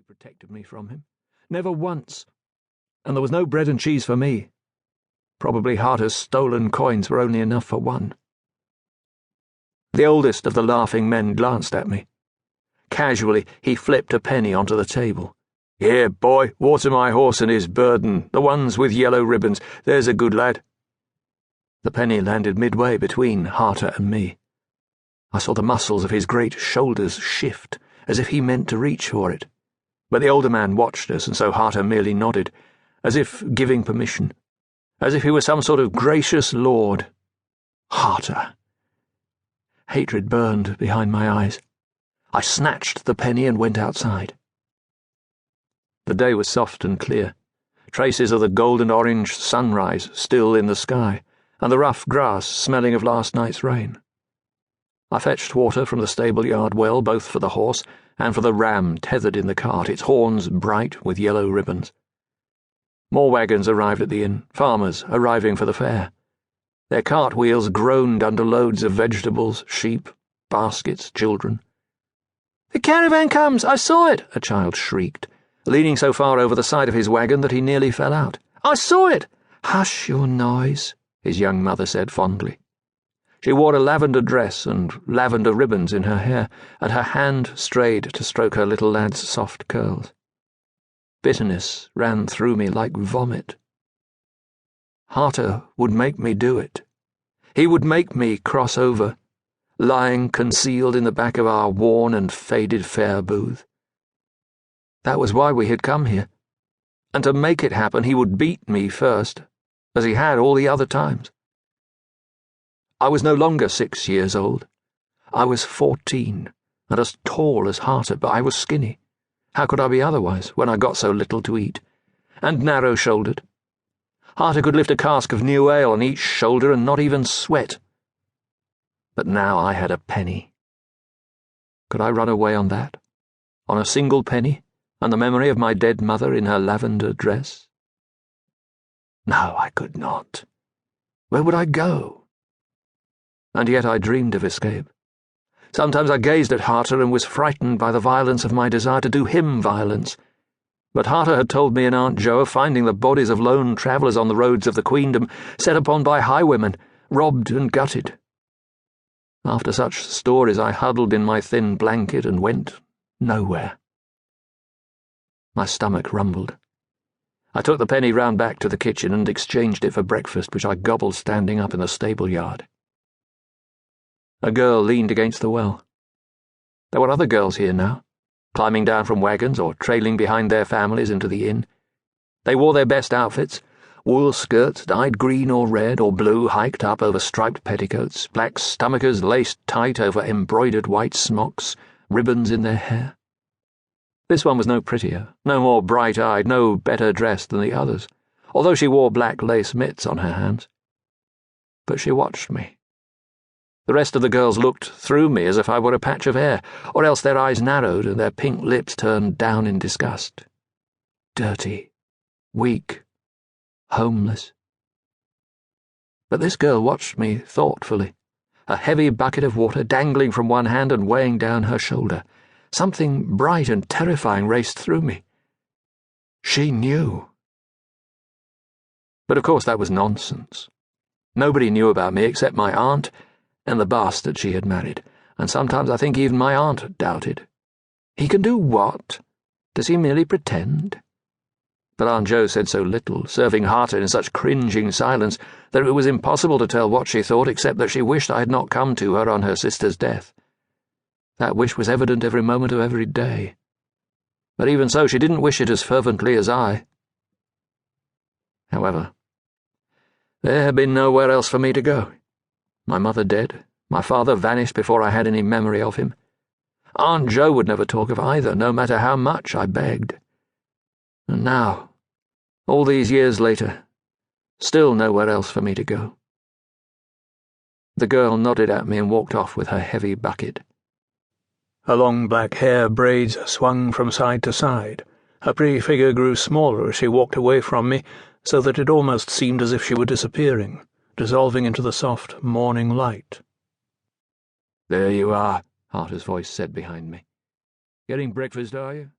protected me from him. Never once. And there was no bread and cheese for me. Probably Harter's stolen coins were only enough for one. The oldest of the laughing men glanced at me. Casually, he flipped a penny onto the table. "Here, boy, water my horse and his burden, the ones with yellow ribbons. There's a good lad." The penny landed midway between Harter and me. I saw the muscles of his great shoulders shift, as if he meant to reach for it. But the older man watched us, and so Harter merely nodded, as if giving permission, as if he were some sort of gracious lord. Harter! Hatred burned behind my eyes. I snatched the penny and went outside. The day was soft and clear, traces of the golden-orange sunrise still in the sky, and the rough grass smelling of last night's rain. I fetched water from the stable-yard well, both for the horse and for the ram tethered in the cart, its horns bright with yellow ribbons. More wagons arrived at the inn, farmers arriving for the fair. Their cart wheels groaned under loads of vegetables, sheep, baskets, children. "The caravan comes! I saw it!" a child shrieked, leaning so far over the side of his wagon that he nearly fell out. "I saw it!" "Hush your noise," his young mother said fondly. She wore a lavender dress and lavender ribbons in her hair, and her hand strayed to stroke her little lad's soft curls. Bitterness ran through me like vomit. Harter would make me do it. He would make me cross over, lying concealed in the back of our worn and faded fair booth. That was why we had come here, and to make it happen he would beat me first, as he had all the other times. I was no longer 6 years old. I was 14, and as tall as Harter, but I was skinny. How could I be otherwise, when I got so little to eat? And narrow-shouldered. Harter could lift a cask of new ale on each shoulder and not even sweat. But now I had a penny. Could I run away on that? On a single penny, and the memory of my dead mother in her lavender dress? No, I could not. Where would I go? And yet I dreamed of escape. Sometimes I gazed at Harter and was frightened by the violence of my desire to do him violence. But Harter had told me and Aunt Jo of finding the bodies of lone travellers on the roads of the Queendom, set upon by highwaymen, robbed and gutted. After such stories I huddled in my thin blanket and went nowhere. My stomach rumbled. I took the penny round back to the kitchen and exchanged it for breakfast, which I gobbled standing up in the stable-yard. A girl leaned against the well. There were other girls here now, climbing down from wagons or trailing behind their families into the inn. They wore their best outfits, wool skirts dyed green or red or blue hiked up over striped petticoats, black stomachers laced tight over embroidered white smocks, ribbons in their hair. This one was no prettier, no more bright-eyed, no better dressed than the others, although she wore black lace mitts on her hands. But she watched me. The rest of the girls looked through me as if I were a patch of hair, or else their eyes narrowed and their pink lips turned down in disgust. Dirty, weak, homeless. But this girl watched me thoughtfully, a heavy bucket of water dangling from one hand and weighing down her shoulder. Something bright and terrifying raced through me. She knew. But of course that was nonsense. Nobody knew about me except my aunt and the bastard she had married, and sometimes I think even my aunt doubted. He can do what? Does he merely pretend? But Aunt Jo said so little, serving Harter in such cringing silence, that it was impossible to tell what she thought except that she wished I had not come to her on her sister's death. That wish was evident every moment of every day. But even so, she didn't wish it as fervently as I. However, there had been nowhere else for me to go. My mother dead, my father vanished before I had any memory of him. Aunt Jo would never talk of either, no matter how much I begged. And now, all these years later, still nowhere else for me to go. The girl nodded at me and walked off with her heavy bucket. Her long black hair braids swung from side to side. Her pretty figure grew smaller as she walked away from me, so that it almost seemed as if she were disappearing, dissolving into the soft morning light. "There you are," Harter's voice said behind me. "Getting breakfast, are you?"